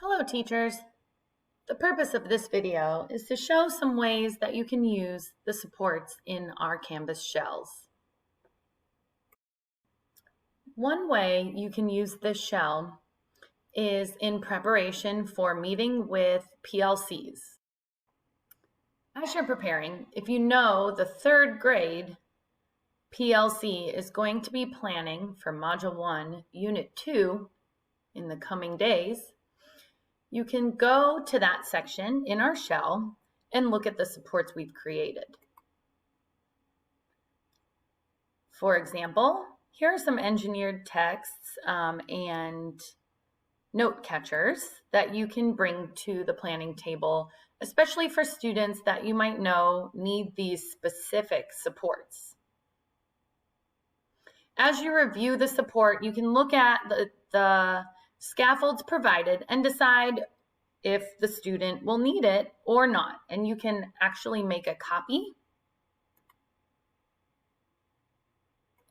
Hello teachers! The purpose of this video is to show some ways that you can use the supports in our Canvas shells. One way you can use this shell is in preparation for meeting with PLCs. As you're preparing, if you know the third grade PLC is going to be planning for Module 1, Unit 2 in the coming days, you can go to that section in our shell and look at the supports we've created. For example, here are some engineered texts and note catchers that you can bring to the planning table, especially for students that you might know need these specific supports. As you review the support, you can look at the scaffolds provided and decide if the student will need it or not. And you can actually make a copy.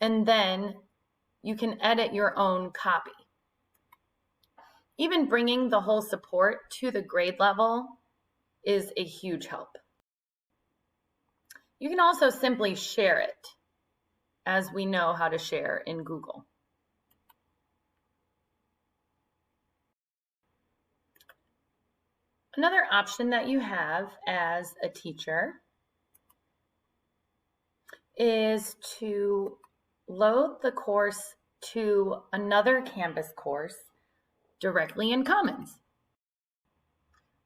And then you can edit your own copy. Even bringing the whole support to the grade level is a huge help. You can also simply share it, as we know how to share in Google. Another option that you have as a teacher is to load the course to another Canvas course directly in Commons.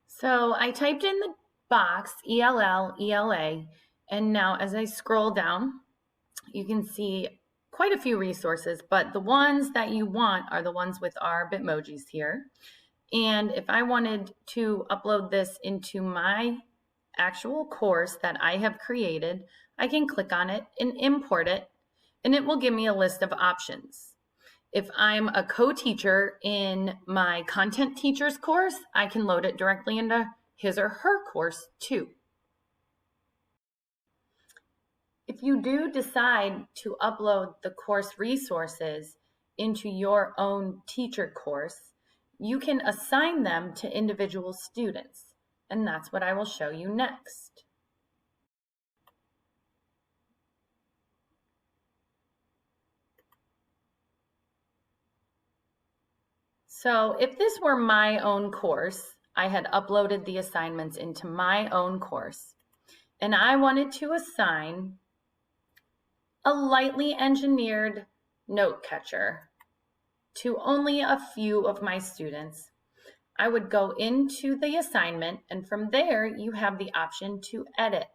So I typed in the box ELL, ELA, and now as I scroll down, you can see quite a few resources, but the ones that you want are the ones with our Bitmojis here. And if I wanted to upload this into my actual course that I have created, I can click on it and import it, and it will give me a list of options. If I'm a co-teacher in my content teachers course, I can load it directly into his or her course too. If you do decide to upload the course resources into your own teacher course, you can assign them to individual students, and that's what I will show you next. So if this were my own course, I had uploaded the assignments into my own course, and I wanted to assign a lightly engineered note catcher to only a few of my students, I would go into the assignment, and from there you have the option to edit.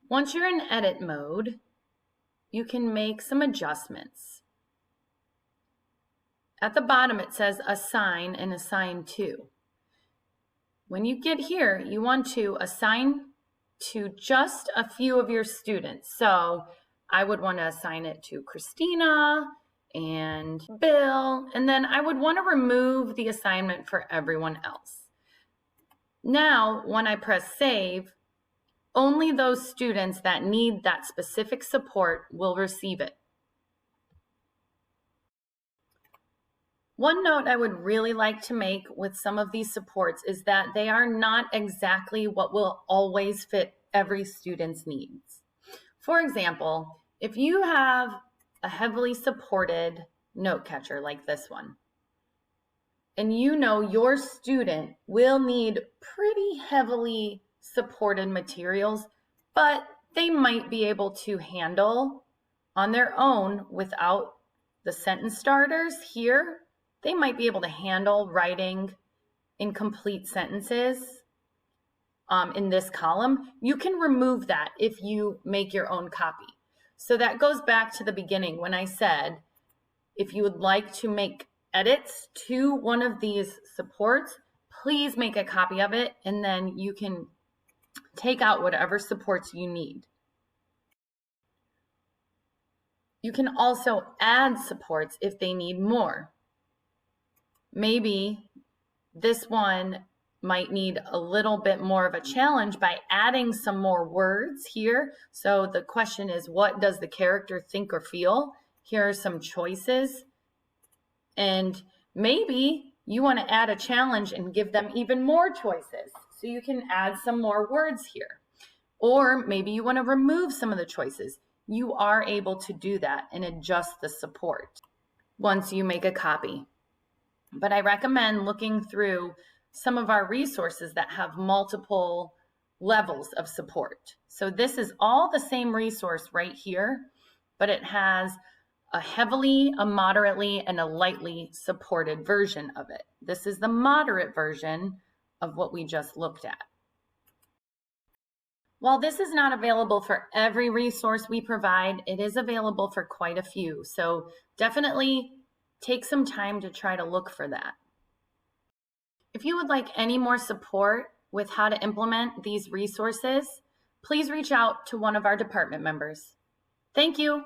Once you're in edit mode, you can make some adjustments. At the bottom it says assign and assign to. When you get here, you want to assign to just a few of your students. So I would want to assign it to Christina and Bill, and then I would want to remove the assignment for everyone else. Now, when I press save, only those students that need that specific support will receive it. One note I would really like to make with some of these supports is that they are not exactly what will always fit every student's needs. For example, if you have a heavily supported note catcher like this one, and you know your student will need pretty heavily supported materials, but they might be able to handle on their own without the sentence starters here, they might be able to handle writing incomplete sentences in this column. You can remove that if you make your own copy. So that goes back to the beginning when I said, if you would like to make edits to one of these supports, please make a copy of it, and then you can take out whatever supports you need. You can also add supports if they need more. Maybe this one might need a little bit more of a challenge by adding some more words here. So the question is, what does the character think or feel? Here are some choices. And Maybe you want to add a challenge and give them even more choices. So you can add some more words here. Or maybe you want to remove some of the choices. You are able to do that and adjust the support once you make a copy. But I recommend looking through some of our resources that have multiple levels of support. So this is all the same resource right here, but it has a heavily, a moderately, and a lightly supported version of it. This is the moderate version of what we just looked at. While this is not available for every resource we provide, it is available for quite a few. So definitely take some time to try to look for that. If you would like any more support with how to implement these resources, please reach out to one of our department members. Thank you.